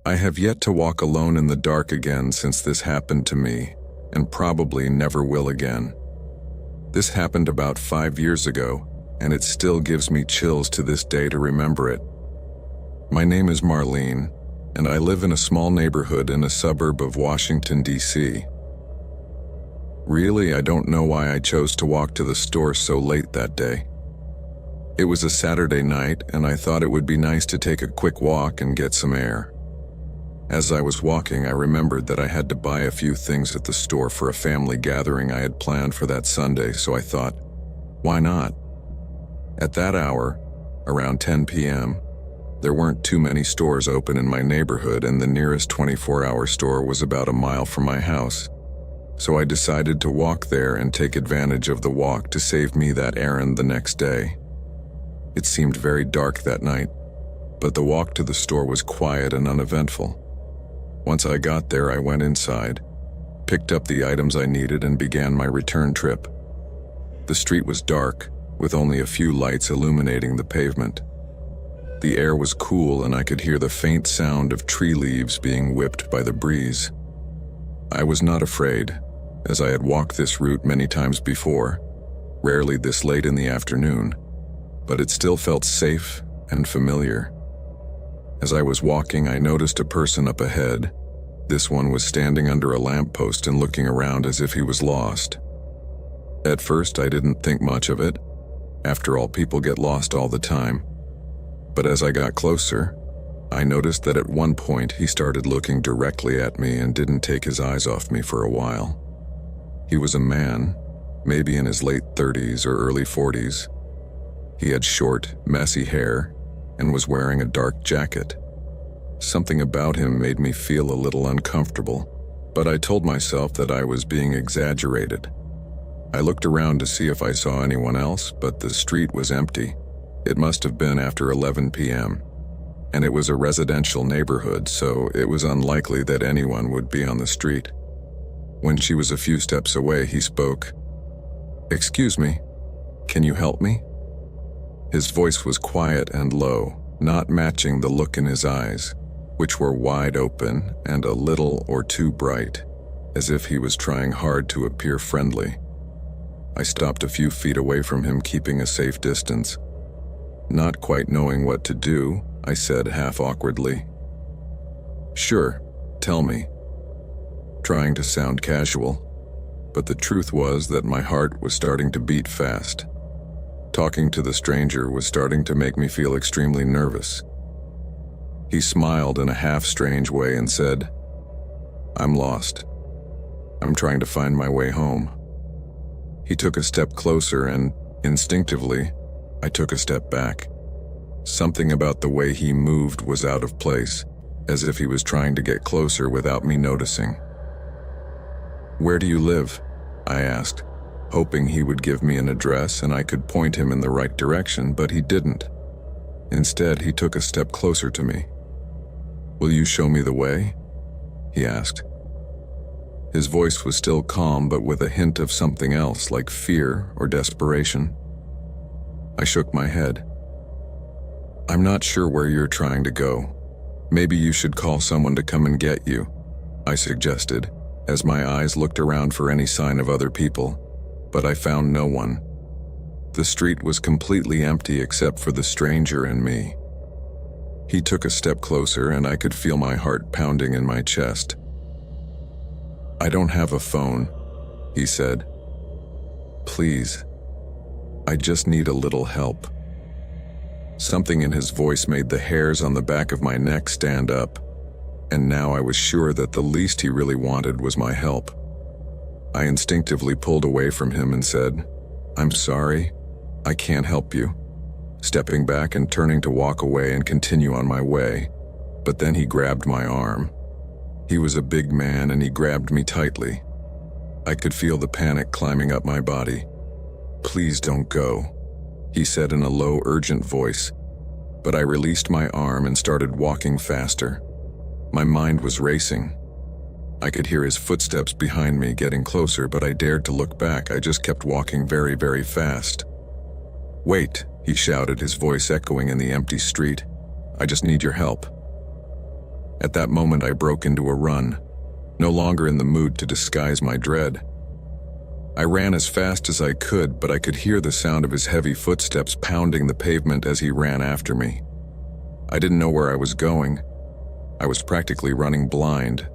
I have yet to walk alone in the dark again since this happened to me, and probably never will again. This happened about 5 years ago, and it still gives me chills to this day to remember it. My name is Marlene, and I live in a small neighborhood in a suburb of Washington, D.C. Really, I don't know why I chose to walk to the store so late that day. It was a Saturday night, and I thought it would be nice to take a quick walk and get some air. As I was walking, I remembered that I had to buy a few things at the store for a family gathering I had planned for that Sunday, so I thought, why not? At that hour, around 10 p.m., there weren't too many stores open in my neighborhood, and the nearest 24-hour store was about a mile from my house. So I decided to walk there and take advantage of the walk to save me that errand the next day. It seemed very dark that night, but the walk to the store was quiet and uneventful. Once I got there, I went inside, picked up the items I needed, and began my return trip. The street was dark, with only a few lights illuminating the pavement. The air was cool, and I could hear the faint sound of tree leaves being whipped by the breeze. I was not afraid, as I had walked this route many times before, rarely this late in the afternoon, but it still felt safe and familiar. As I was walking, I noticed a person up ahead. This one was standing under a lamppost and looking around as if he was lost. At first, I didn't think much of it. After all, people get lost all the time. But as I got closer, I noticed that at one point he started looking directly at me and didn't take his eyes off me for a while. He was a man, maybe in his late 30s or early 40s. He had short, messy hair and was wearing a dark jacket. Something about him made me feel a little uncomfortable, but I told myself that I was being exaggerated. I looked around to see if I saw anyone else, but the street was empty. It must have been after 11 p.m., and it was a residential neighborhood, so it was unlikely that anyone would be on the street. When she was a few steps away, he spoke. "Excuse me, can you help me?" His voice was quiet and low, not matching the look in his eyes, which were wide open and a little or too bright, as if he was trying hard to appear friendly. I stopped a few feet away from him, keeping a safe distance. Not quite knowing what to do, I said half awkwardly, "Sure, tell me," trying to sound casual, but the truth was that my heart was starting to beat fast. Talking to the stranger was starting to make me feel extremely nervous. He smiled in a half-strange way and said, "I'm lost. I'm trying to find my way home." He took a step closer and, instinctively, I took a step back. Something about the way he moved was out of place, as if he was trying to get closer without me noticing. "Where do you live?" I asked, hoping he would give me an address and I could point him in the right direction, but he didn't. Instead, he took a step closer to me. "Will you show me the way?" he asked. His voice was still calm, but with a hint of something else, like fear or desperation. I shook my head. "I'm not sure where you're trying to go. Maybe you should call someone to come and get you," I suggested, as my eyes looked around for any sign of other people, but I found no one. The street was completely empty except for the stranger and me. He took a step closer and I could feel my heart pounding in my chest. "I don't have a phone," he said. "Please, I just need a little help." Something in his voice made the hairs on the back of my neck stand up, and now I was sure that the least he really wanted was my help. I instinctively pulled away from him and said, "I'm sorry, I can't help you," stepping back and turning to walk away and continue on my way, but then he grabbed my arm. He was a big man and he grabbed me tightly. I could feel the panic climbing up my body. "Please don't go," he said in a low, urgent voice, but I released my arm and started walking faster. My mind was racing. I could hear his footsteps behind me getting closer, but I dared to look back. I just kept walking very, very fast. "Wait," he shouted, his voice echoing in the empty street. "I just need your help." At that moment, I broke into a run, no longer in the mood to disguise my dread. I ran as fast as I could, but I could hear the sound of his heavy footsteps pounding the pavement as he ran after me. I didn't know where I was going. I was practically running blind.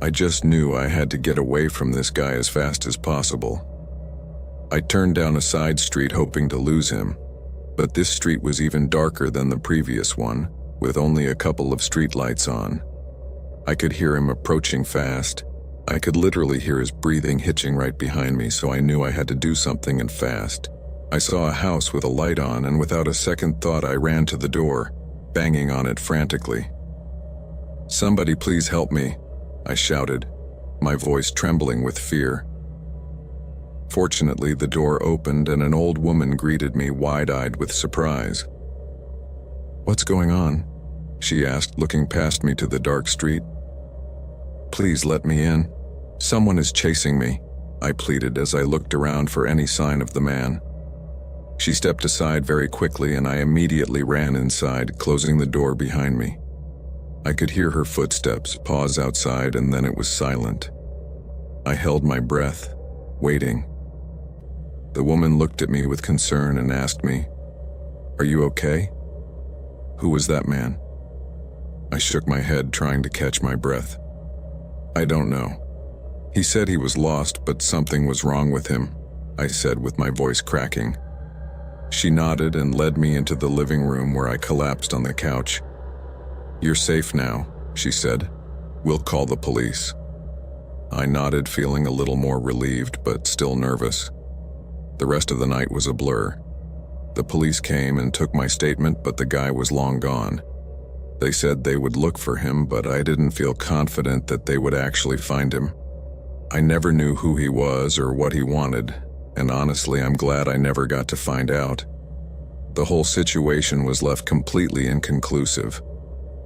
I just knew I had to get away from this guy as fast as possible. I turned down a side street hoping to lose him, but this street was even darker than the previous one, with only a couple of streetlights on. I could hear him approaching fast. I could literally hear his breathing hitching right behind me, so I knew I had to do something, and fast. I saw a house with a light on, and without a second thought I ran to the door, banging on it frantically. "Somebody please help me," I shouted, my voice trembling with fear. Fortunately, the door opened and an old woman greeted me, wide-eyed with surprise. "What's going on?" she asked, looking past me to the dark street. "Please let me in. Someone is chasing me," I pleaded as I looked around for any sign of the man. She stepped aside very quickly and I immediately ran inside, closing the door behind me. I could hear her footsteps pause outside, and then it was silent. I held my breath, waiting. The woman looked at me with concern and asked me, "Are you okay?" "Who was that man?" I shook my head, trying to catch my breath. "I don't know. He said he was lost, but something was wrong with him," I said with my voice cracking. She nodded and led me into the living room, where I collapsed on the couch. "You're safe now," she said. "We'll call the police." I nodded, feeling a little more relieved, but still nervous. The rest of the night was a blur. The police came and took my statement, but the guy was long gone. They said they would look for him, but I didn't feel confident that they would actually find him. I never knew who he was or what he wanted, and honestly, I'm glad I never got to find out. The whole situation was left completely inconclusive,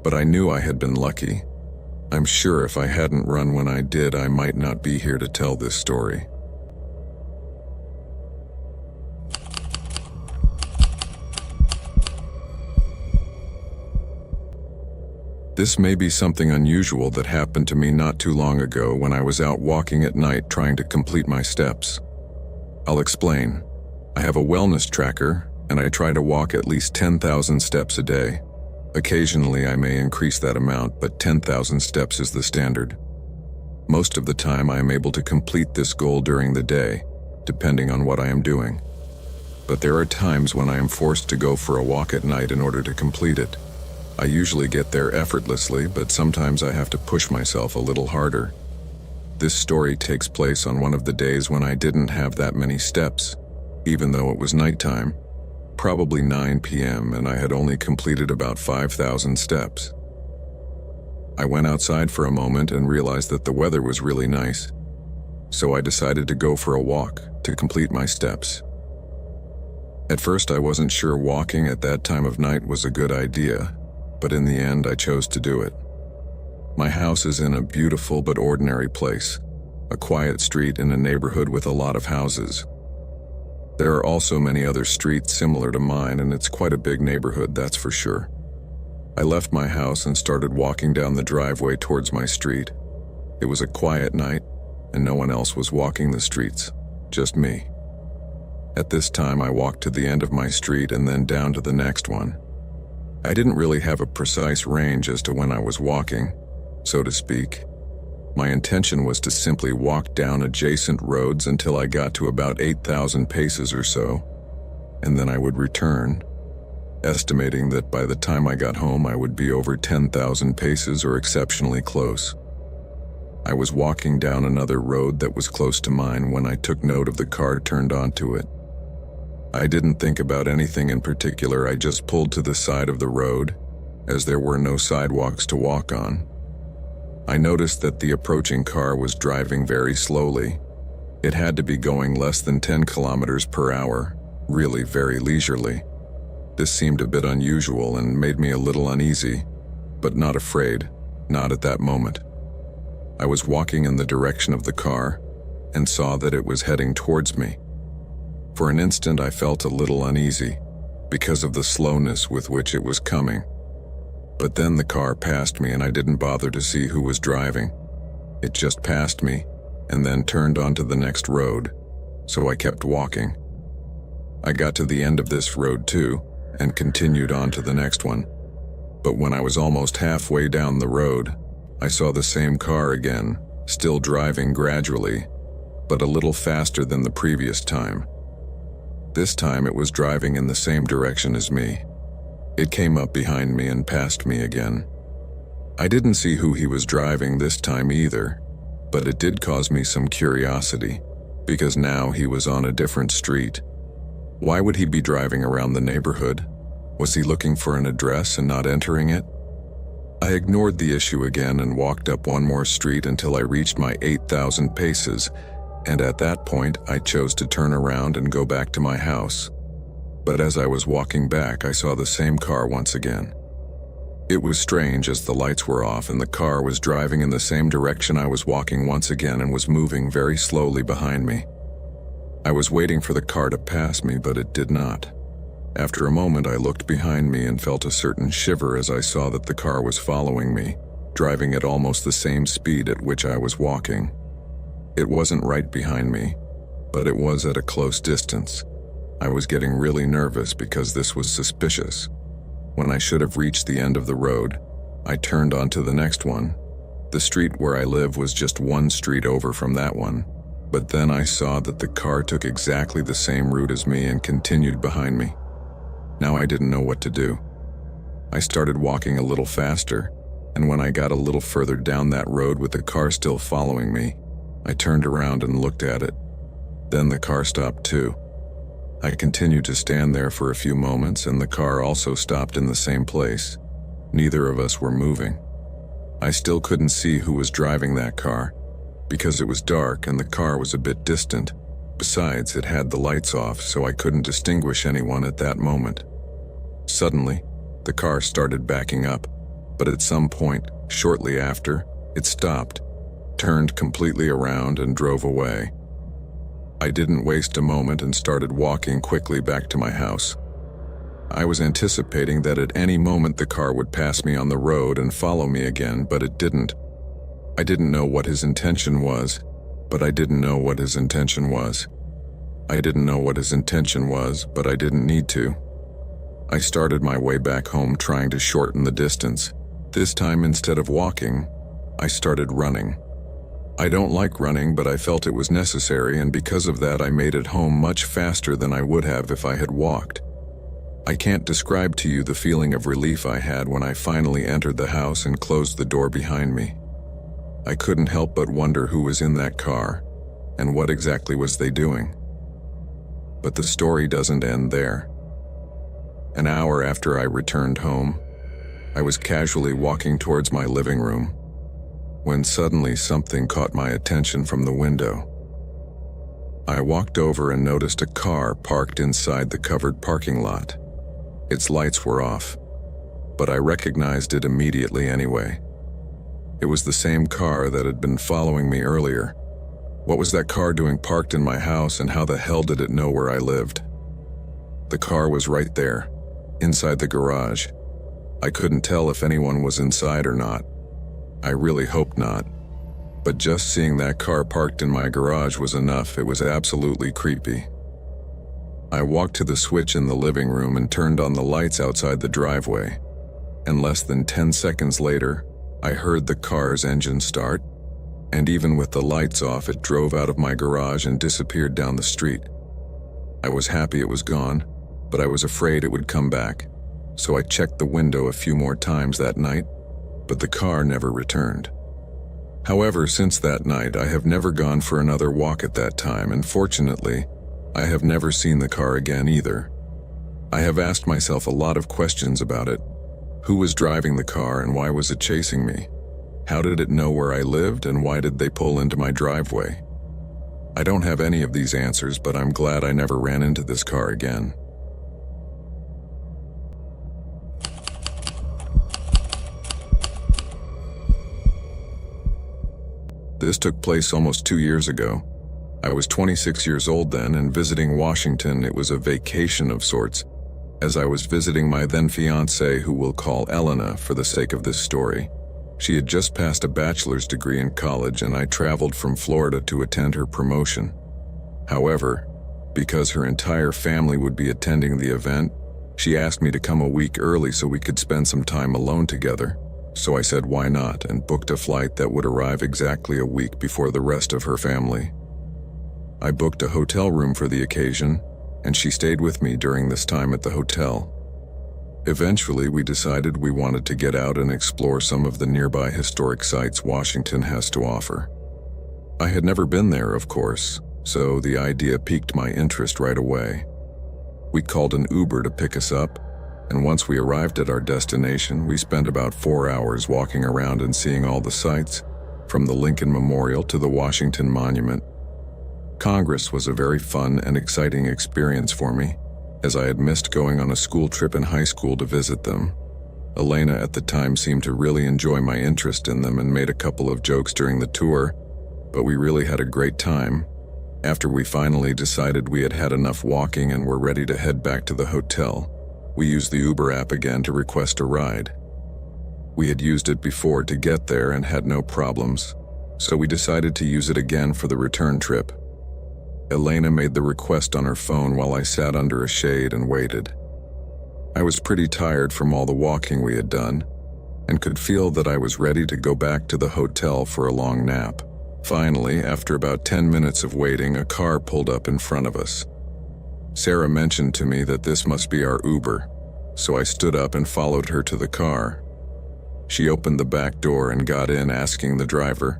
but I knew I had been lucky. I'm sure if I hadn't run when I did, I might not be here to tell this story. This may be something unusual that happened to me not too long ago when I was out walking at night trying to complete my steps. I'll explain. I have a wellness tracker, and I try to walk at least 10,000 steps a day. Occasionally I may increase that amount, but 10,000 steps is the standard. Most of the time I am able to complete this goal during the day, depending on what I am doing. But there are times when I am forced to go for a walk at night in order to complete it. I usually get there effortlessly, but sometimes I have to push myself a little harder. This story takes place on one of the days when I didn't have that many steps, even though it was nighttime, probably 9 p.m., and I had only completed about 5,000 steps. I went outside for a moment and realized that the weather was really nice, so I decided to go for a walk to complete my steps. At first I wasn't sure walking at that time of night was a good idea, but in the end I chose to do it. My house is in a beautiful but ordinary place, a quiet street in a neighborhood with a lot of houses. There are also many other streets similar to mine, and it's quite a big neighborhood, that's for sure. I left my house and started walking down the driveway towards my street. It was a quiet night, and no one else was walking the streets, just me. At this time I walked to the end of my street and then down to the next one. I didn't really have a precise range as to when I was walking, so to speak. My intention was to simply walk down adjacent roads until I got to about 8,000 paces or so, and then I would return, estimating that by the time I got home I would be over 10,000 paces or exceptionally close. I was walking down another road that was close to mine when I took note of the car turned onto it. I didn't think about anything in particular, I just pulled to the side of the road, as there were no sidewalks to walk on. I noticed that the approaching car was driving very slowly. It had to be going less than 10 kilometers per hour, really very leisurely. This seemed a bit unusual and made me a little uneasy, but not afraid, not at that moment. I was walking in the direction of the car and saw that it was heading towards me. For an instant I felt a little uneasy because of the slowness with which it was coming. But then the car passed me and I didn't bother to see who was driving. It just passed me and then turned onto the next road, so I kept walking. I got to the end of this road too and continued on to the next one. But when I was almost halfway down the road, I saw the same car again, still driving gradually, but a little faster than the previous time. This time it was driving in the same direction as me. It came up behind me and passed me again. I didn't see who he was driving this time either, but it did cause me some curiosity, because now he was on a different street. Why would he be driving around the neighborhood? Was he looking for an address and not entering it? I ignored the issue again and walked up one more street until I reached my 8,000 paces, and at that point I chose to turn around and go back to my house. But as I was walking back, I saw the same car once again. It was strange as the lights were off and the car was driving in the same direction I was walking once again and was moving very slowly behind me. I was waiting for the car to pass me, but it did not. After a moment, I looked behind me and felt a certain shiver as I saw that the car was following me, driving at almost the same speed at which I was walking. It wasn't right behind me, but it was at a close distance. I was getting really nervous because this was suspicious. When I should have reached the end of the road, I turned onto the next one. The street where I live was just one street over from that one, but then I saw that the car took exactly the same route as me and continued behind me. Now I didn't know what to do. I started walking a little faster, and when I got a little further down that road with the car still following me, I turned around and looked at it. Then the car stopped too. I continued to stand there for a few moments and the car also stopped in the same place. Neither of us were moving. I still couldn't see who was driving that car, because it was dark and the car was a bit distant. Besides, it had the lights off, so I couldn't distinguish anyone at that moment. Suddenly, the car started backing up, but at some point, shortly after, it stopped, turned completely around and drove away. I didn't waste a moment and started walking quickly back to my house. I was anticipating that at any moment the car would pass me on the road and follow me again, but it didn't. I didn't know what his intention was, but I didn't know what his intention was. I didn't know what his intention was, but I didn't need to. I started my way back home trying to shorten the distance. This time, instead of walking, I started running. I don't like running, but I felt it was necessary, and because of that I made it home much faster than I would have if I had walked. I can't describe to you the feeling of relief I had when I finally entered the house and closed the door behind me. I couldn't help but wonder who was in that car, and what exactly was they doing. But the story doesn't end there. An hour after I returned home, I was casually walking towards my living room, when suddenly something caught my attention from the window. I walked over and noticed a car parked inside the covered parking lot. Its lights were off, but I recognized it immediately anyway. It was the same car that had been following me earlier. What was that car doing parked in my house, and how the hell did it know where I lived? The car was right there, inside the garage. I couldn't tell if anyone was inside or not. I really hoped not. But just seeing that car parked in my garage was enough. It was absolutely creepy. I walked to the switch in the living room and turned on the lights outside the driveway. And less than 10 seconds later, I heard the car's engine start, and even with the lights off, it drove out of my garage and disappeared down the street. I was happy it was gone, but I was afraid it would come back, so I checked the window a few more times that night, but the car never returned. However, since that night, I have never gone for another walk at that time, and fortunately, I have never seen the car again either. I have asked myself a lot of questions about it. Who was driving the car and why was it chasing me? How did it know where I lived and why did they pull into my driveway? I don't have any of these answers, but I'm glad I never ran into this car again. This took place almost 2 years ago. I was 26 years old then and visiting Washington. It was a vacation of sorts. as I was visiting my then fiancée, who we'll call Elena for the sake of this story. She had just passed a bachelor's degree in college, and I traveled from Florida to attend her promotion. However, because her entire family would be attending the event, she asked me to come a week early so we could spend some time alone together. So I said why not, and booked a flight that would arrive exactly a week before the rest of her family. I booked a hotel room for the occasion, and she stayed with me during this time at the hotel. Eventually, we decided we wanted to get out and explore some of the nearby historic sites Washington has to offer. I had never been there, of course, so the idea piqued my interest right away. We called an Uber to pick us up, and once we arrived at our destination, we spent about 4 hours walking around and seeing all the sights, from the Lincoln Memorial to the Washington Monument. Congress was a very fun and exciting experience for me, as I had missed going on a school trip in high school to visit them. Elena at the time seemed to really enjoy my interest in them and made a couple of jokes during the tour, but we really had a great time. After we finally decided we had had enough walking and were ready to head back to the hotel, we used the Uber app again to request a ride. We had used it before to get there and had no problems, so we decided to use it again for the return trip. Elena made the request on her phone while I sat under a shade and waited. I was pretty tired from all the walking we had done, and could feel that I was ready to go back to the hotel for a long nap. Finally, after about 10 minutes of waiting, a car pulled up in front of us. Sarah mentioned to me that this must be our Uber, so I stood up and followed her to the car. She opened the back door and got in, asking the driver,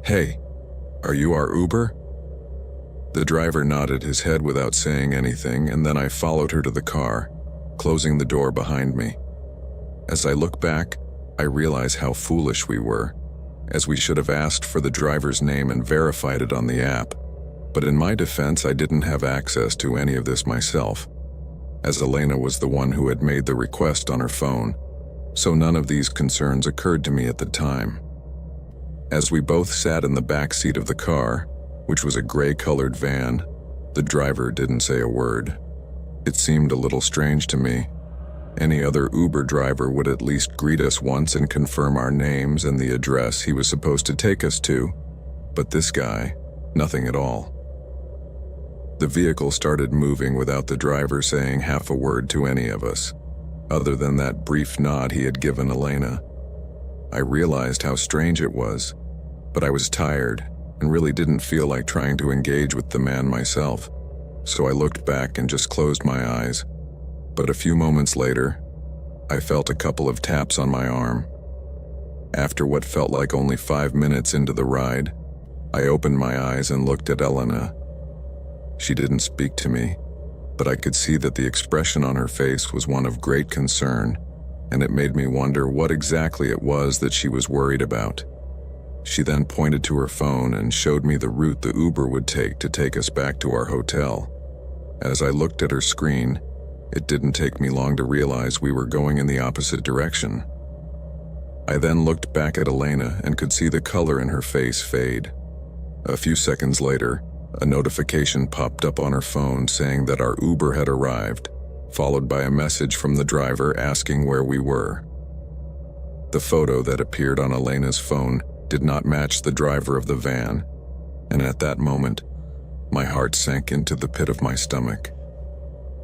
"Hey, are you our Uber?" The driver nodded his head without saying anything, and then I followed her to the car, closing the door behind me. As I look back, I realize how foolish we were, as we should have asked for the driver's name and verified it on the app. But in my defense, I didn't have access to any of this myself, as Elena was the one who had made the request on her phone, so none of these concerns occurred to me at the time. As we both sat in the back seat of the car, which was a gray-colored van, the driver didn't say a word. It seemed a little strange to me. Any other Uber driver would at least greet us once and confirm our names and the address he was supposed to take us to, but this guy, nothing at all. The vehicle started moving without the driver saying half a word to any of us, other than that brief nod he had given Elena. I realized how strange it was, but I was tired and really didn't feel like trying to engage with the man myself, so I looked back and just closed my eyes. But a few moments later, I felt a couple of taps on my arm. After what felt like only 5 minutes into the ride, I opened my eyes and looked at Elena. She didn't speak to me, but I could see that the expression on her face was one of great concern, and it made me wonder what exactly it was that she was worried about. She then pointed to her phone and showed me the route the Uber would take us back to our hotel. As I looked at her screen, it didn't take me long to realize we were going in the opposite direction. I then looked back at Elena and could see the color in her face fade. A few seconds later, a notification popped up on her phone saying that our Uber had arrived, followed by a message from the driver asking where we were. The photo that appeared on Elena's phone did not match the driver of the van, and at that moment, my heart sank into the pit of my stomach.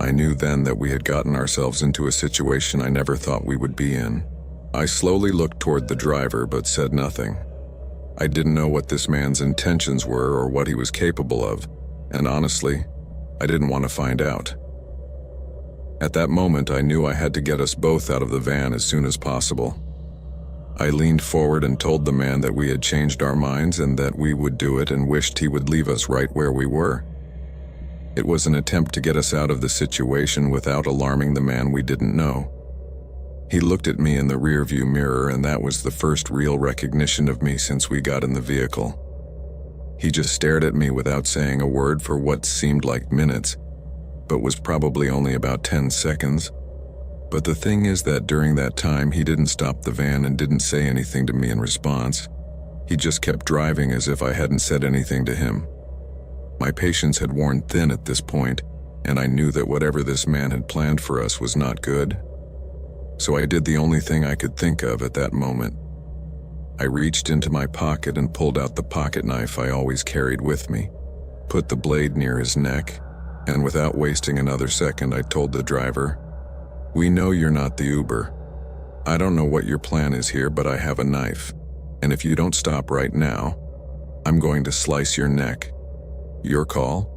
I knew then that we had gotten ourselves into a situation I never thought we would be in. I slowly looked toward the driver but said nothing. I didn't know what this man's intentions were or what he was capable of, and honestly, I didn't want to find out. At that moment, I knew I had to get us both out of the van as soon as possible. I leaned forward and told the man that we had changed our minds and that we would do it, and wished he would leave us right where we were. It was an attempt to get us out of the situation without alarming the man we didn't know. He looked at me in the rearview mirror, and that was the first real recognition of me since we got in the vehicle. He just stared at me without saying a word for what seemed like minutes, but was probably only about 10 seconds. But the thing is that during that time, he didn't stop the van and didn't say anything to me in response. He just kept driving as if I hadn't said anything to him. My patience had worn thin at this point, and I knew that whatever this man had planned for us was not good. So I did the only thing I could think of at that moment. I reached into my pocket and pulled out the pocket knife I always carried with me, put the blade near his neck, and without wasting another second, I told the driver, "We know you're not the Uber. I don't know what your plan is here, but I have a knife, and if you don't stop right now, I'm going to slice your neck. Your call?"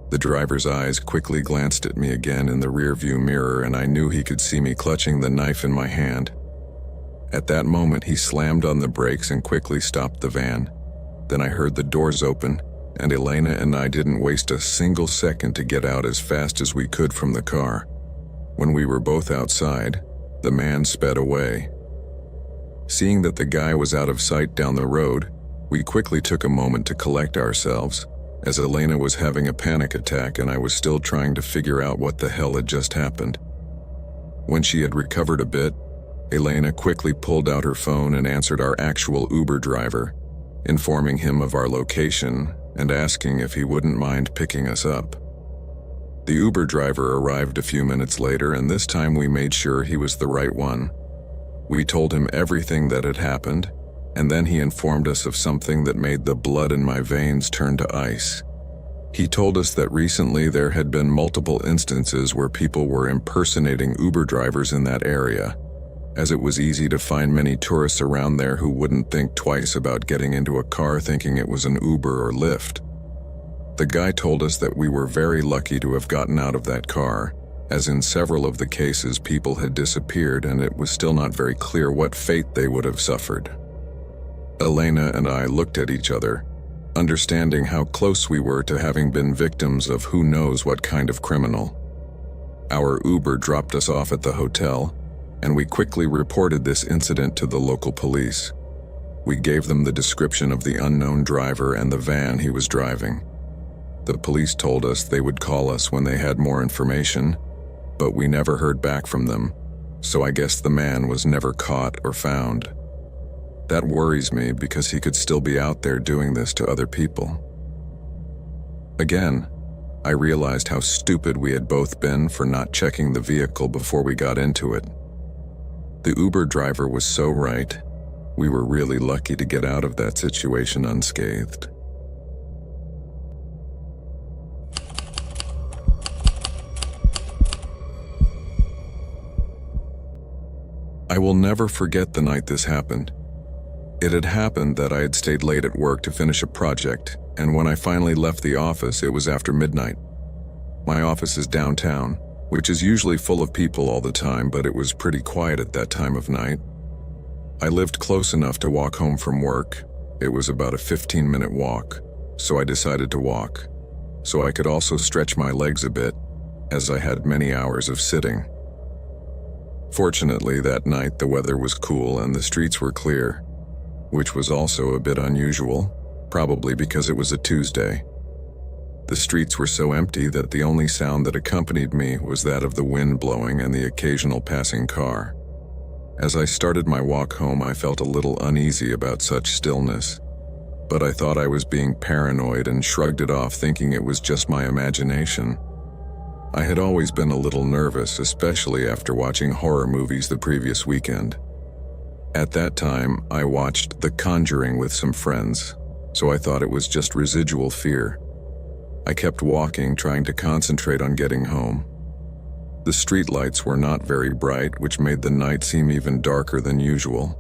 The driver's eyes quickly glanced at me again in the rearview mirror, and I knew he could see me clutching the knife in my hand. At that moment, he slammed on the brakes and quickly stopped the van. Then I heard the doors open, and Elena and I didn't waste a single second to get out as fast as we could from the car. When we were both outside, the man sped away. Seeing that the guy was out of sight down the road, we quickly took a moment to collect ourselves, as Elena was having a panic attack and I was still trying to figure out what the hell had just happened. When she had recovered a bit, Elena quickly pulled out her phone and answered our actual Uber driver, informing him of our location and asking if he wouldn't mind picking us up. The Uber driver arrived a few minutes later, and this time we made sure he was the right one. We told him everything that had happened, and then he informed us of something that made the blood in my veins turn to ice. He told us that recently there had been multiple instances where people were impersonating Uber drivers in that area, as it was easy to find many tourists around there who wouldn't think twice about getting into a car thinking it was an Uber or Lyft. The guy told us that we were very lucky to have gotten out of that car, as in several of the cases people had disappeared and it was still not very clear what fate they would have suffered. Elena and I looked at each other, understanding how close we were to having been victims of who knows what kind of criminal. Our Uber dropped us off at the hotel, and we quickly reported this incident to the local police. We gave them the description of the unknown driver and the van he was driving. The police told us they would call us when they had more information, but we never heard back from them, so I guess the man was never caught or found. That worries me because he could still be out there doing this to other people. Again, I realized how stupid we had both been for not checking the vehicle before we got into it. The Uber driver was so right. We were really lucky to get out of that situation unscathed. I will never forget the night this happened. It had happened that I had stayed late at work to finish a project, and when I finally left the office, it was after midnight. My office is downtown, which is usually full of people all the time, but it was pretty quiet at that time of night. I lived close enough to walk home from work. It was about a 15-minute walk, so I decided to walk, so I could also stretch my legs a bit, as I had many hours of sitting. Fortunately, that night the weather was cool and the streets were clear, which was also a bit unusual, probably because it was a Tuesday. The streets were so empty that the only sound that accompanied me was that of the wind blowing and the occasional passing car. As I started my walk home, I felt a little uneasy about such stillness, but I thought I was being paranoid and shrugged it off, thinking it was just my imagination. I had always been a little nervous, especially after watching horror movies the previous weekend. At that time, I watched The Conjuring with some friends, so I thought it was just residual fear. I kept walking, trying to concentrate on getting home. The streetlights were not very bright, which made the night seem even darker than usual.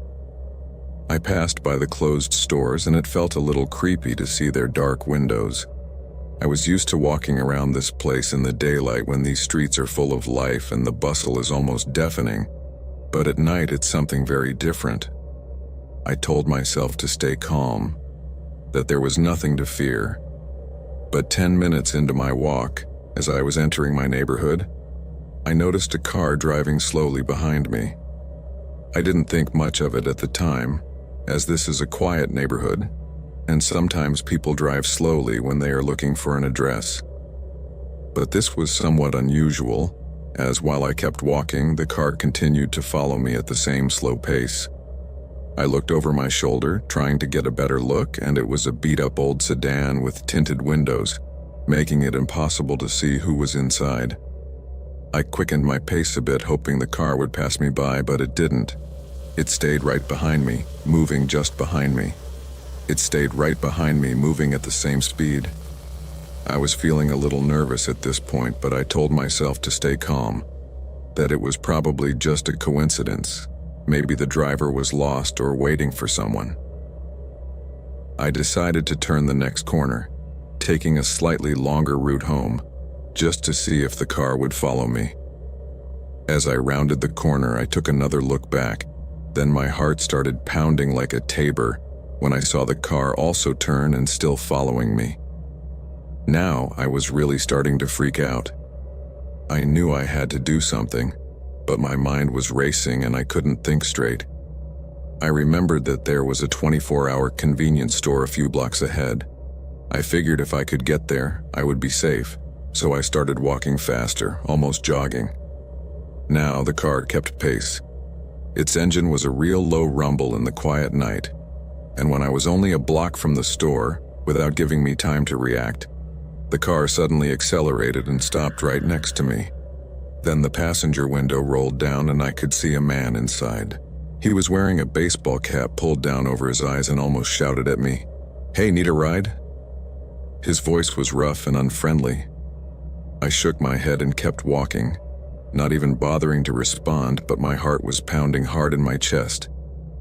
I passed by the closed stores, and it felt a little creepy to see their dark windows. I was used to walking around this place in the daylight when these streets are full of life and the bustle is almost deafening, but at night it's something very different. I told myself to stay calm, that there was nothing to fear. But 10 minutes into my walk, as I was entering my neighborhood, I noticed a car driving slowly behind me. I didn't think much of it at the time, as this is a quiet neighborhood, and sometimes people drive slowly when they are looking for an address. But this was somewhat unusual, as while I kept walking, the car continued to follow me at the same slow pace. I looked over my shoulder, trying to get a better look, and it was a beat-up old sedan with tinted windows, making it impossible to see who was inside. I quickened my pace a bit, hoping the car would pass me by, but it didn't. It stayed right behind me, moving just behind me. It stayed right behind me, moving at the same speed. I was feeling a little nervous at this point, but I told myself to stay calm, that it was probably just a coincidence. Maybe the driver was lost or waiting for someone. I decided to turn the next corner, taking a slightly longer route home, just to see if the car would follow me. As I rounded the corner, I took another look back. Then my heart started pounding like a tabor when I saw the car also turn and still following me. Now I was really starting to freak out. I knew I had to do something, but my mind was racing and I couldn't think straight. I remembered that there was a 24-hour convenience store a few blocks ahead. I figured if I could get there, I would be safe, so I started walking faster, almost jogging. Now the car kept pace. Its engine was a real low rumble in the quiet night, and when I was only a block from the store, without giving me time to react, the car suddenly accelerated and stopped right next to me. Then the passenger window rolled down and I could see a man inside. He was wearing a baseball cap pulled down over his eyes and almost shouted at me, "Hey, need a ride?" His voice was rough and unfriendly. I shook my head and kept walking, not even bothering to respond, but my heart was pounding hard in my chest,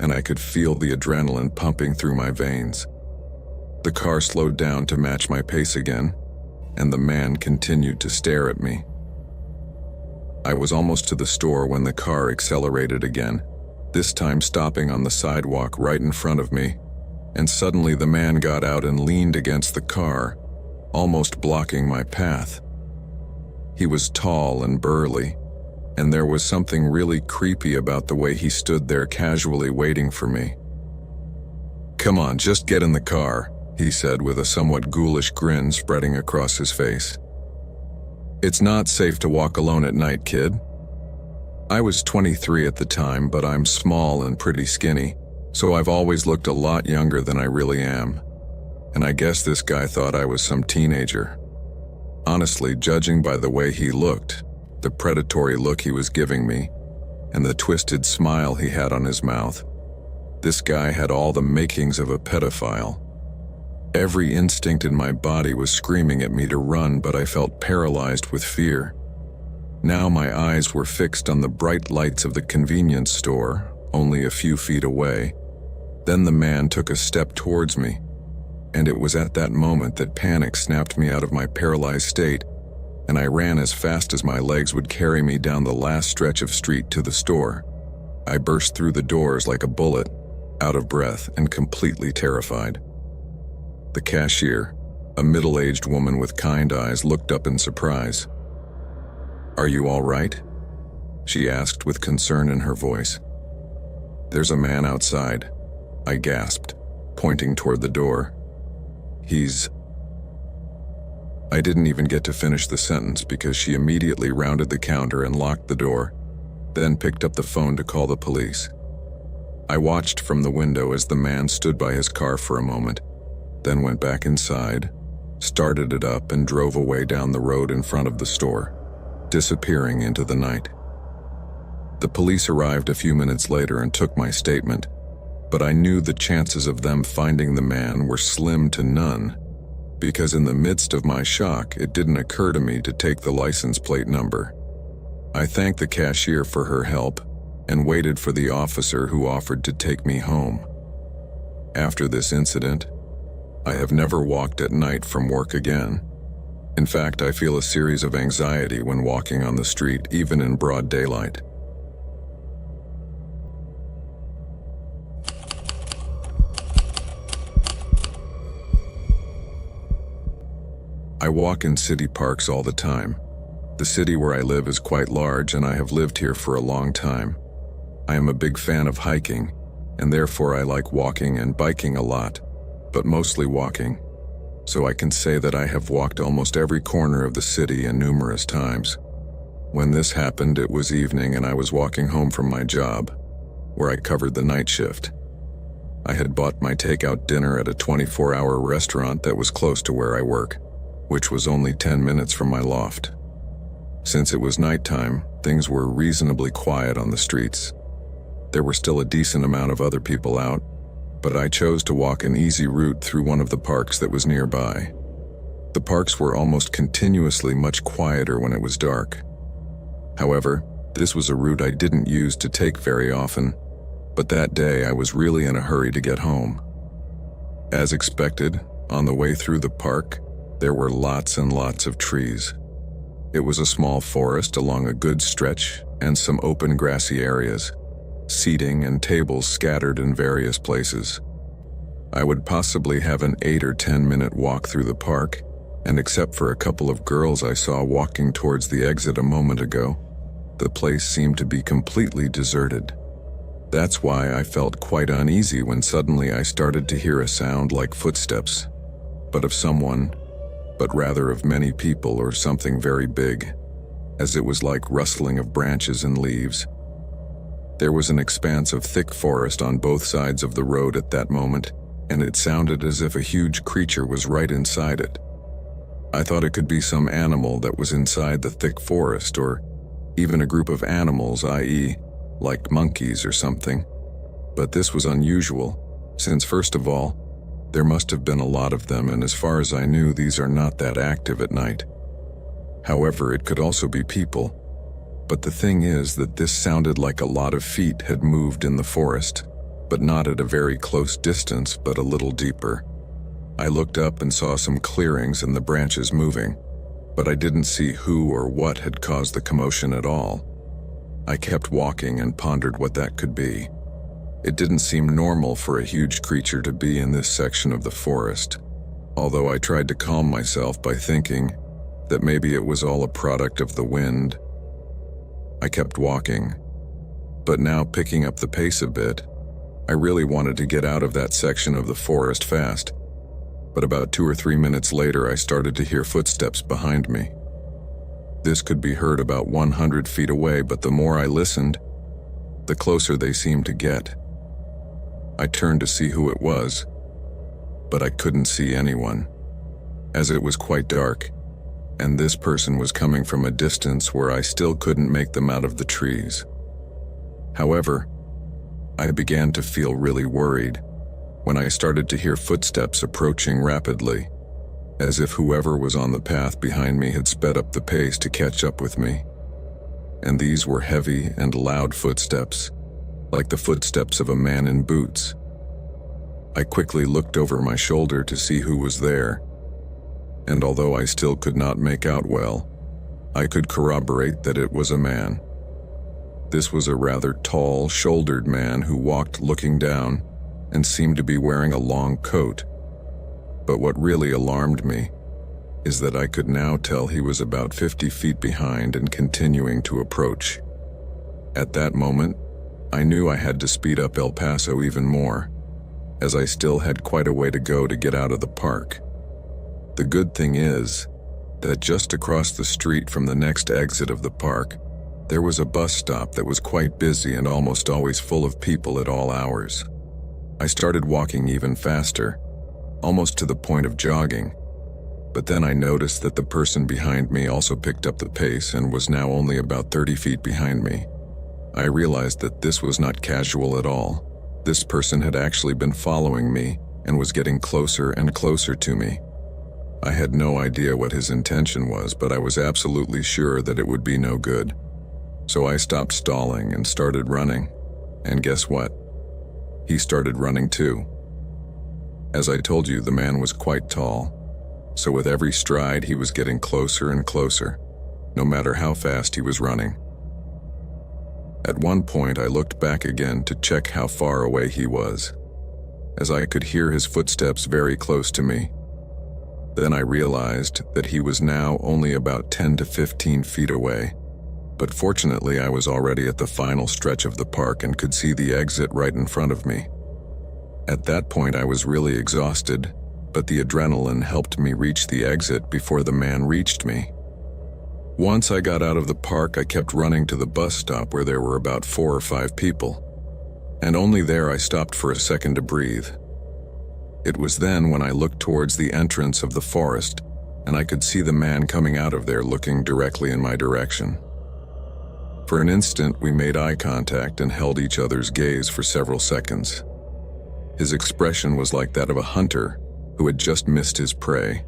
and I could feel the adrenaline pumping through my veins. The car slowed down to match my pace again, and the man continued to stare at me. I was almost to the store when the car accelerated again, this time stopping on the sidewalk right in front of me, and suddenly the man got out and leaned against the car, almost blocking my path. He was tall and burly, and there was something really creepy about the way he stood there casually waiting for me. "Come on, just get in the car," he said with a somewhat ghoulish grin spreading across his face. "It's not safe to walk alone at night, kid." I was 23 at the time, but I'm small and pretty skinny, so I've always looked a lot younger than I really am. And I guess this guy thought I was some teenager. Honestly, judging by the way he looked, the predatory look he was giving me, and the twisted smile he had on his mouth, this guy had all the makings of a pedophile. Every instinct in my body was screaming at me to run, but I felt paralyzed with fear. Now my eyes were fixed on the bright lights of the convenience store, only a few feet away. Then the man took a step towards me, and it was at that moment that panic snapped me out of my paralyzed state, and I ran as fast as my legs would carry me down the last stretch of street to the store. I burst through the doors like a bullet, out of breath and completely terrified. The cashier, a middle-aged woman with kind eyes, looked up in surprise. "Are you all right?" she asked with concern in her voice. "There's a man outside," I gasped, pointing toward the door. I didn't even get to finish the sentence because she immediately rounded the counter and locked the door, then picked up the phone to call the police. I watched from the window as the man stood by his car for a moment, then went back inside, started it up, and drove away down the road in front of the store, disappearing into the night. The police arrived a few minutes later and took my statement, but I knew the chances of them finding the man were slim to none, because in the midst of my shock, it didn't occur to me to take the license plate number. I thanked the cashier for her help and waited for the officer who offered to take me home. After this incident, I have never walked at night from work again. In fact, I feel a series of anxiety when walking on the street, even in broad daylight. I walk in city parks all the time. The city where I live is quite large, and I have lived here for a long time. I am a big fan of hiking, and therefore I like walking and biking a lot, but mostly walking. So I can say that I have walked almost every corner of the city and numerous times. When this happened, it was evening and I was walking home from my job, where I covered the night shift. I had bought my takeout dinner at a 24-hour restaurant that was close to where I work. which was only 10 minutes from my loft. Since it was nighttime, things were reasonably quiet on the streets. There were still a decent amount of other people out, but I chose to walk an easy route through one of the parks that was nearby. The parks were almost continuously much quieter when it was dark. However, this was a route I didn't use to take very often, but that day I was really in a hurry to get home. As expected, on the way through the park, there were lots and lots of trees. It was a small forest along a good stretch and some open grassy areas, seating and tables scattered in various places. I would possibly have an 8 or 10 minute walk through the park, and except for a couple of girls I saw walking towards the exit a moment ago, the place seemed to be completely deserted. That's why I felt quite uneasy when suddenly I started to hear a sound like footsteps, but of someone, but rather of many people or something very big, as it was like rustling of branches and leaves. There was an expanse of thick forest on both sides of the road at that moment, and it sounded as if a huge creature was right inside it. I thought it could be some animal that was inside the thick forest, or even a group of animals, i.e., like monkeys or something. But this was unusual, since first of all, there must have been a lot of them, and as far as I knew, these are not that active at night. However, it could also be people. But the thing is that this sounded like a lot of feet had moved in the forest, but not at a very close distance, but a little deeper. I looked up and saw some clearings and the branches moving, but I didn't see who or what had caused the commotion at all. I kept walking and pondered what that could be. It didn't seem normal for a huge creature to be in this section of the forest, although I tried to calm myself by thinking that maybe it was all a product of the wind. I kept walking, but now picking up the pace a bit. I really wanted to get out of that section of the forest fast, but about 2 or 3 minutes later I started to hear footsteps behind me. This could be heard about 100 feet away, but the more I listened, the closer they seemed to get. I turned to see who it was, but I couldn't see anyone, as it was quite dark, and this person was coming from a distance where I still couldn't make them out of the trees. However, I began to feel really worried when I started to hear footsteps approaching rapidly, as if whoever was on the path behind me had sped up the pace to catch up with me. And these were heavy and loud footsteps, like the footsteps of a man in boots. I quickly looked over my shoulder to see who was there, and although I still could not make out well, I could corroborate that it was a man. This was a rather tall, shouldered man who walked looking down and seemed to be wearing a long coat. But what really alarmed me is that I could now tell he was about 50 feet behind and continuing to approach. At that moment, I knew I had to speed up El Paso even more, as I still had quite a way to go to get out of the park. The good thing is that just across the street from the next exit of the park, there was a bus stop that was quite busy and almost always full of people at all hours. I started walking even faster, almost to the point of jogging, but then I noticed that the person behind me also picked up the pace and was now only about 30 feet behind me. I realized that this was not casual at all. This person had actually been following me and was getting closer and closer to me. I had no idea what his intention was, but I was absolutely sure that it would be no good. So I stopped stalling and started running, and guess what? He started running too. As I told you, the man was quite tall, so with every stride he was getting closer and closer, no matter how fast he was running. At one point I looked back again to check how far away he was, as I could hear his footsteps very close to me. Then I realized that he was now only about 10 to 15 feet away, but fortunately I was already at the final stretch of the park and could see the exit right in front of me. At that point I was really exhausted, but the adrenaline helped me reach the exit before the man reached me. Once I got out of the park, I kept running to the bus stop where there were about 4 or 5 people, and only there I stopped for a second to breathe. It was then when I looked towards the entrance of the forest and I could see the man coming out of there looking directly in my direction. For an instant, we made eye contact and held each other's gaze for several seconds. His expression was like that of a hunter who had just missed his prey.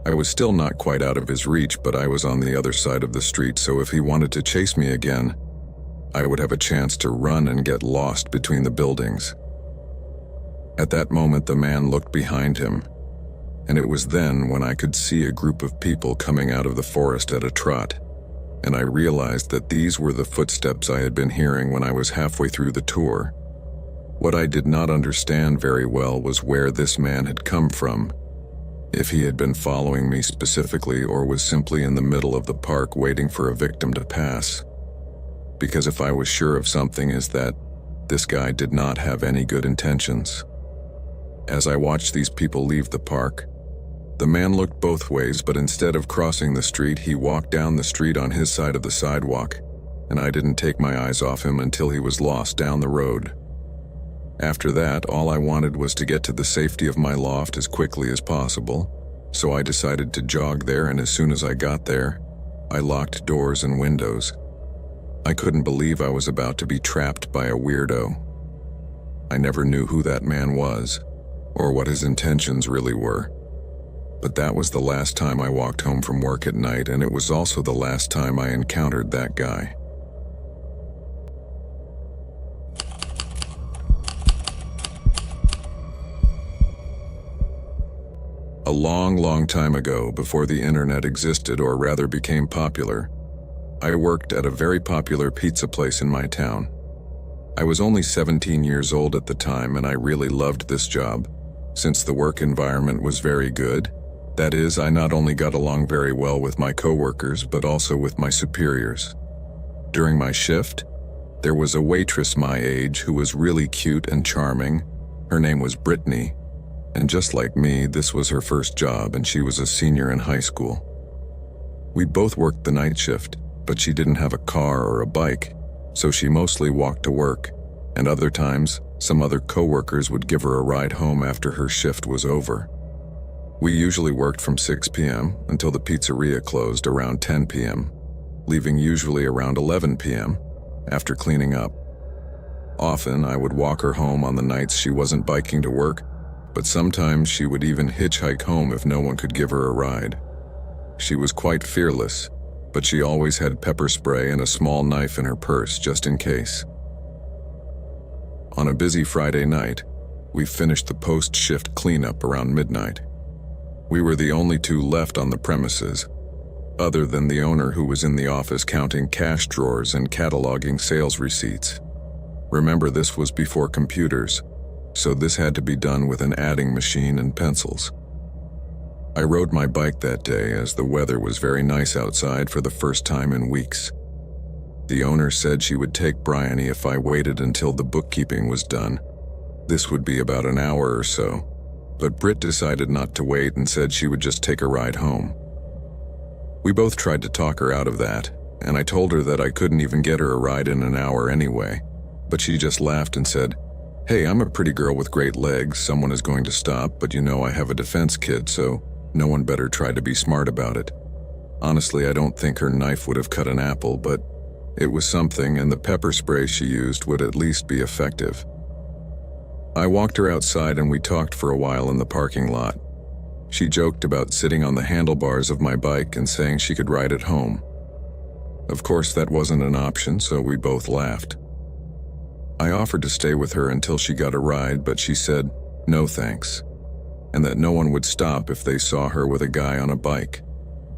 I was still not quite out of his reach, but I was on the other side of the street, so if he wanted to chase me again, I would have a chance to run and get lost between the buildings. At that moment, the man looked behind him, and it was then when I could see a group of people coming out of the forest at a trot, and I realized that these were the footsteps I had been hearing when I was halfway through the tour. What I did not understand very well was where this man had come from, if he had been following me specifically or was simply in the middle of the park waiting for a victim to pass. Because if I was sure of something, is that this guy did not have any good intentions. As I watched these people leave the park, the man looked both ways, but instead of crossing the street, he walked down the street on his side of the sidewalk, and I didn't take my eyes off him until he was lost down the road. After that, all I wanted was to get to the safety of my loft as quickly as possible, so I decided to jog there, and as soon as I got there, I locked doors and windows. I couldn't believe I was about to be trapped by a weirdo. I never knew who that man was, or what his intentions really were. But that was the last time I walked home from work at night, and it was also the last time I encountered that guy. A long, long time ago, before the internet existed, or rather became popular, I worked at a very popular pizza place in my town. I was only 17 years old at the time, and I really loved this job, since the work environment was very good. That is, I not only got along very well with my coworkers, but also with my superiors. During my shift, there was a waitress my age who was really cute and charming. Her name was Brittany, and just like me, this was her first job, and she was a senior in high school. We both worked the night shift, but she didn't have a car or a bike, so she mostly walked to work, and other times, some other coworkers would give her a ride home after her shift was over. We usually worked from 6 p.m. until the pizzeria closed around 10 p.m., leaving usually around 11 p.m. after cleaning up. Often, I would walk her home on the nights she wasn't biking to work, but sometimes she would even hitchhike home if no one could give her a ride. She was quite fearless, but she always had pepper spray and a small knife in her purse just in case. On a busy Friday night, we finished the post-shift cleanup around midnight. We were the only two left on the premises, other than the owner, who was in the office counting cash drawers and cataloging sales receipts. Remember, this was before computers, so this had to be done with an adding machine and pencils. I rode my bike that day as the weather was very nice outside for the first time in weeks. The owner said she would take Bryony if I waited until the bookkeeping was done. This would be about an hour or so, but Britt decided not to wait and said she would just take a ride home. We both tried to talk her out of that, and I told her that I couldn't even get her a ride in an hour anyway, but she just laughed and said, "Hey, I'm a pretty girl with great legs, someone is going to stop, but you know I have a defense kit, so no one better try to be smart about it." Honestly, I don't think her knife would have cut an apple, but it was something, and the pepper spray she used would at least be effective. I walked her outside and we talked for a while in the parking lot. She joked about sitting on the handlebars of my bike and saying she could ride it home. Of course, that wasn't an option, so we both laughed. I offered to stay with her until she got a ride, but she said, no thanks, and that no one would stop if they saw her with a guy on a bike,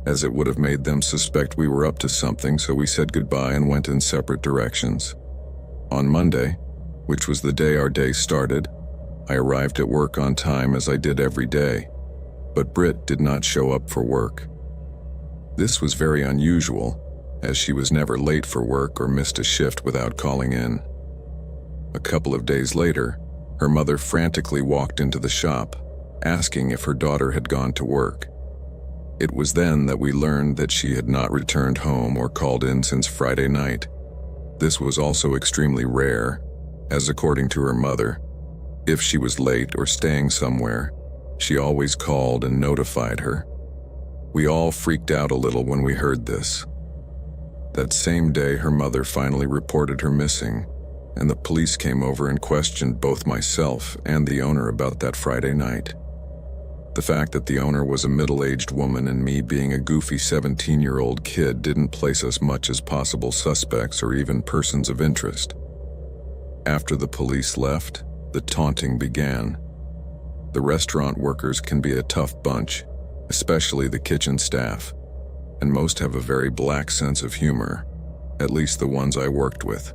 as it would have made them suspect we were up to something, so we said goodbye and went in separate directions. On Monday, which was the day our day started, I arrived at work on time as I did every day, but Britt did not show up for work. This was very unusual, as she was never late for work or missed a shift without calling in. A couple of days later, her mother frantically walked into the shop, asking if her daughter had gone to work. It was then that we learned that she had not returned home or called in since Friday night. This was also extremely rare, as according to her mother, if she was late or staying somewhere, she always called and notified her, We all freaked out a little when we heard this. That same day, her mother finally reported her missing, and the police came over and questioned both myself and the owner about that Friday night. The fact that the owner was a middle-aged woman and me being a goofy 17-year-old kid didn't place us much as possible suspects or even persons of interest. After the police left, the taunting began. The restaurant workers can be a tough bunch, especially the kitchen staff, and most have a very black sense of humor, at least the ones I worked with.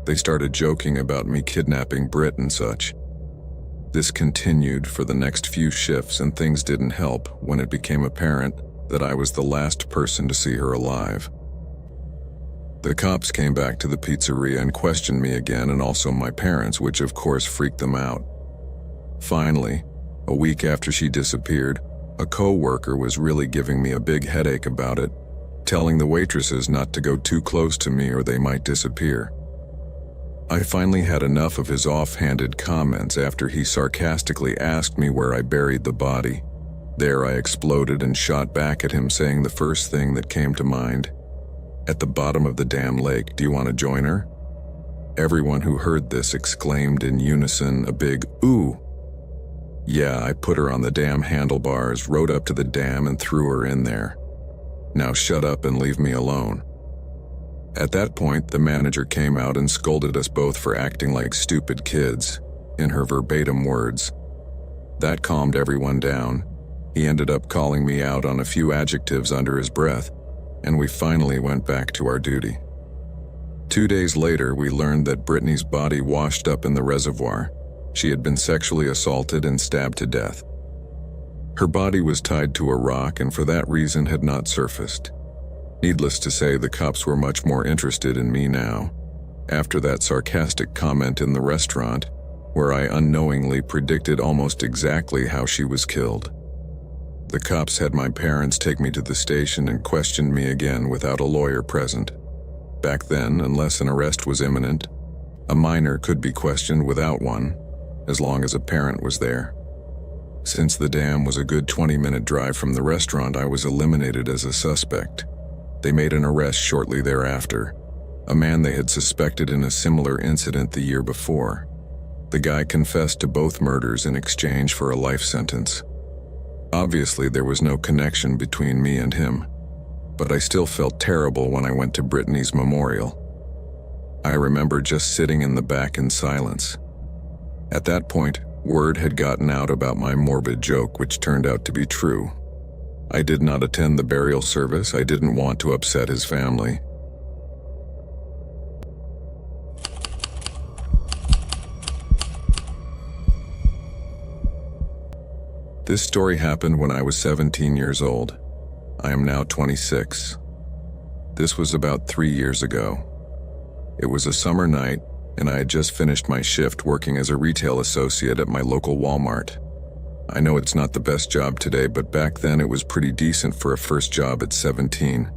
They started joking about me kidnapping Britt and such. This continued for the next few shifts, and things didn't help when it became apparent that I was the last person to see her alive. The cops came back to the pizzeria and questioned me again, and also my parents, which of course freaked them out. Finally, a week after she disappeared, a co-worker was really giving me a big headache about it, telling the waitresses not to go too close to me or they might disappear. I finally had enough of his offhanded comments after he sarcastically asked me where I buried the body. There I exploded and shot back at him, saying the first thing that came to mind: "At the bottom of the damn lake, do you want to join her?" Everyone who heard this exclaimed in unison a big "ooh." Yeah, I put her on the damn handlebars, rode up to the dam and threw her in there. Now shut up and leave me alone. At that point, the manager came out and scolded us both for acting like stupid kids, in her verbatim words. That calmed everyone down. He ended up calling me out on a few adjectives under his breath, and we finally went back to our duty. 2 days later, we learned that Brittany's body washed up in the reservoir. She had been sexually assaulted and stabbed to death. Her body was tied to a rock and for that reason had not surfaced. Needless to say, the cops were much more interested in me now, after that sarcastic comment in the restaurant, where I unknowingly predicted almost exactly how she was killed. The cops had my parents take me to the station and questioned me again without a lawyer present. Back then, unless an arrest was imminent, a minor could be questioned without one, as long as a parent was there. Since the dam was a good 20-minute drive from the restaurant, I was eliminated as a suspect. They made an arrest shortly thereafter, a man they had suspected in a similar incident the year before. The guy confessed to both murders in exchange for a life sentence. Obviously, there was no connection between me and him, but I still felt terrible when I went to Brittany's memorial. I remember just sitting in the back in silence. At that point, word had gotten out about my morbid joke, which turned out to be true. I did not attend the burial service. I didn't want to upset his family. This story happened when I was 17 years old. I am now 26. This was about 3 years ago. It was a summer night, and I had just finished my shift working as a retail associate at my local Walmart. I know it's not the best job today, but back then it was pretty decent for a first job at 17.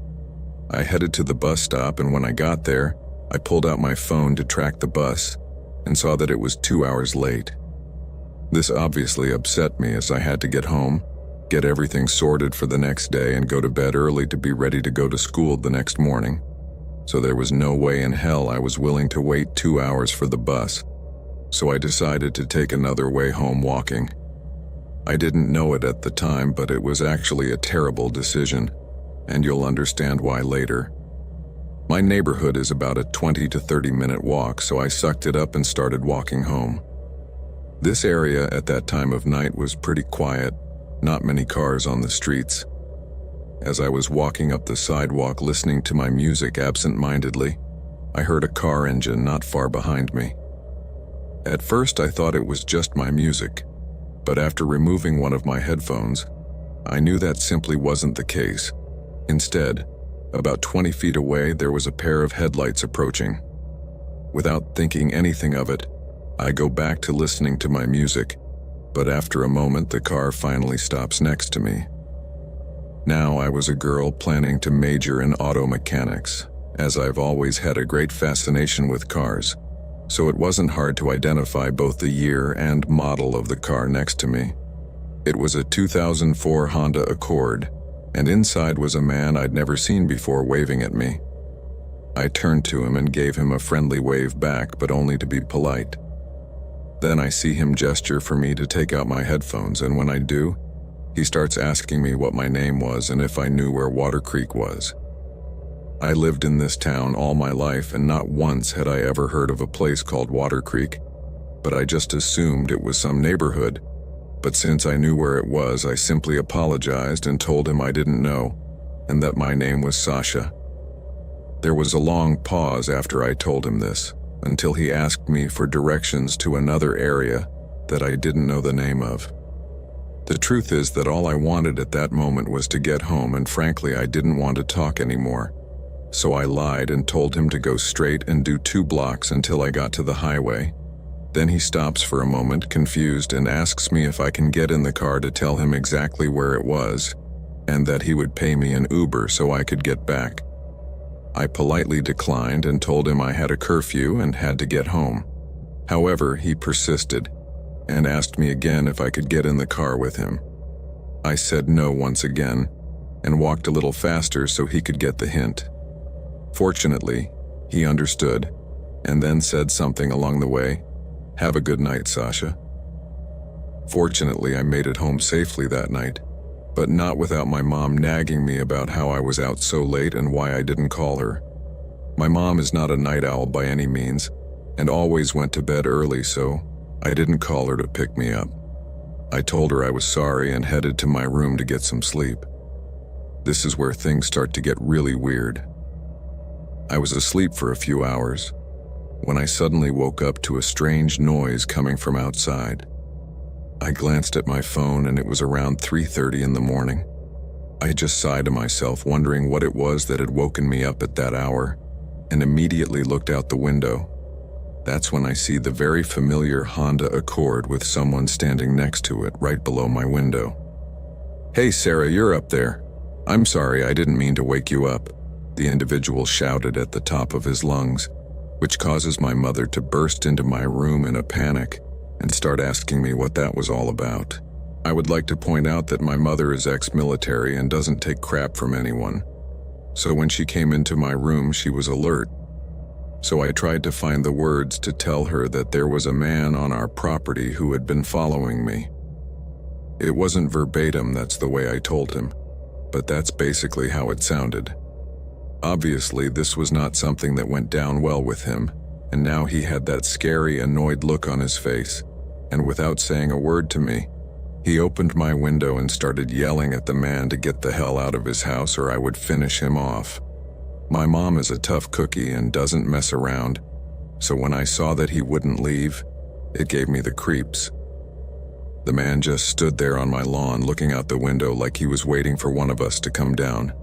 I headed to the bus stop, and when I got there, I pulled out my phone to track the bus and saw that it was 2 hours late. This obviously upset me, as I had to get home, get everything sorted for the next day, and go to bed early to be ready to go to school the next morning. So there was no way in hell I was willing to wait 2 hours for the bus, so I decided to take another way home walking. I didn't know it at the time, but it was actually a terrible decision, and you'll understand why later. My neighborhood is about a 20 to 30-minute walk, so I sucked it up and started walking home. This area at that time of night was pretty quiet, not many cars on the streets. As I was walking up the sidewalk listening to my music absent-mindedly, I heard a car engine not far behind me. At first I thought it was just my music, but after removing one of my headphones, I knew that simply wasn't the case. Instead, about 20 feet away, there was a pair of headlights approaching. Without thinking anything of it, I go back to listening to my music, but after a moment the car finally stops next to me. Now I was a girl planning to major in auto mechanics, as I've always had a great fascination with cars, so it wasn't hard to identify both the year and model of the car next to me. It was a 2004 Honda Accord, and inside was a man I'd never seen before waving at me. I turned to him and gave him a friendly wave back, but only to be polite. Then I see him gesture for me to take out my headphones, and when I do, he starts asking me what my name was and if I knew where Water Creek was. I lived in this town all my life, and not once had I ever heard of a place called Water Creek, but I just assumed it was some neighborhood. But since I knew where it was, I simply apologized and told him I didn't know, and that my name was Sasha. There was a long pause after I told him this, until he asked me for directions to another area that I didn't know the name of. The truth is that all I wanted at that moment was to get home, and frankly I didn't want to talk anymore. So I lied and told him to go straight and do 2 blocks until I got to the highway. Then he stops for a moment, confused, and asks me if I can get in the car to tell him exactly where it was, and that he would pay me an Uber so I could get back. I politely declined and told him I had a curfew and had to get home. However, he persisted and asked me again if I could get in the car with him. I said no once again and walked a little faster so he could get the hint. Fortunately, he understood and then said something along the way, "Have a good night, Sasha." Fortunately, I made it home safely that night, but not without my mom nagging me about how I was out so late and why I didn't call her. My mom is not a night owl by any means, and always went to bed early, so I didn't call her to pick me up. I told her I was sorry and headed to my room to get some sleep. This is where things start to get really weird. I was asleep for a few hours when I suddenly woke up to a strange noise coming from outside. I glanced at my phone and it was around 3:30 in the morning. I just sighed to myself, wondering what it was that had woken me up at that hour, and immediately looked out the window. That's when I see the very familiar Honda Accord with someone standing next to it right below my window. "Hey Sarah, you're up there. I'm sorry, I didn't mean to wake you up," the individual shouted at the top of his lungs, which causes my mother to burst into my room in a panic and start asking me what that was all about. I would like to point out that my mother is ex-military and doesn't take crap from anyone. So when she came into my room, she was alert. So I tried to find the words to tell her that there was a man on our property who had been following me. It wasn't verbatim, that's the way I told him, but that's basically how it sounded. Obviously, this was not something that went down well with him, and now he had that scary, annoyed look on his face, and without saying a word to me, he opened my window and started yelling at the man to get the hell out of his house or I would finish him off. My mom is a tough cookie and doesn't mess around, so when I saw that he wouldn't leave, it gave me the creeps. The man just stood there on my lawn looking out the window like he was waiting for one of us to come down.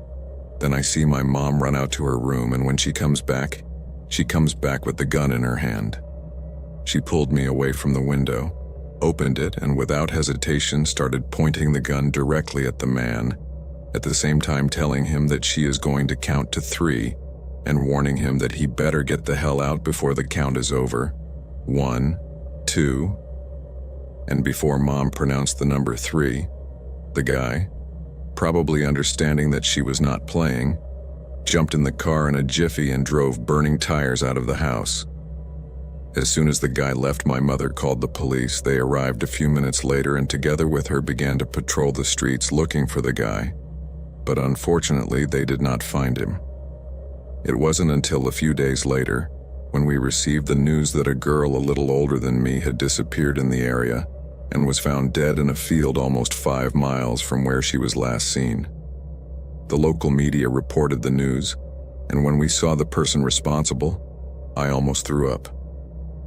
Then I see my mom run out to her room, and when she comes back with the gun in her hand. She pulled me away from the window, opened it, and without hesitation started pointing the gun directly at the man, at the same time telling him that she is going to count to 3 and warning him that he better get the hell out before the count is over. 1, 2, and before Mom pronounced the number 3, the guy, probably understanding that she was not playing, jumped in the car in a jiffy and drove burning tires out of the house. As soon as the guy left, my mother called the police. They arrived a few minutes later and together with her began to patrol the streets looking for the guy, but unfortunately they did not find him. It wasn't until a few days later when we received the news that a girl a little older than me had disappeared in the area and was found dead in a field almost 5 miles from where she was last seen. The local media reported the news, and when we saw the person responsible, I almost threw up.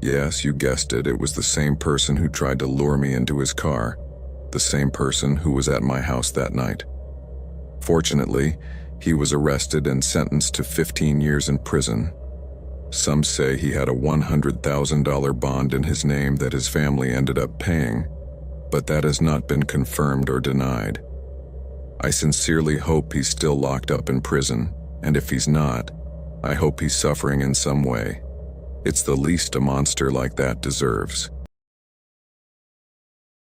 Yes, you guessed it, it was the same person who tried to lure me into his car, the same person who was at my house that night. Fortunately, he was arrested and sentenced to 15 years in prison. Some say he had a $100,000 bond in his name that his family ended up paying, but that has not been confirmed or denied. I sincerely hope he's still locked up in prison, and if he's not, I hope he's suffering in some way. It's the least a monster like that deserves.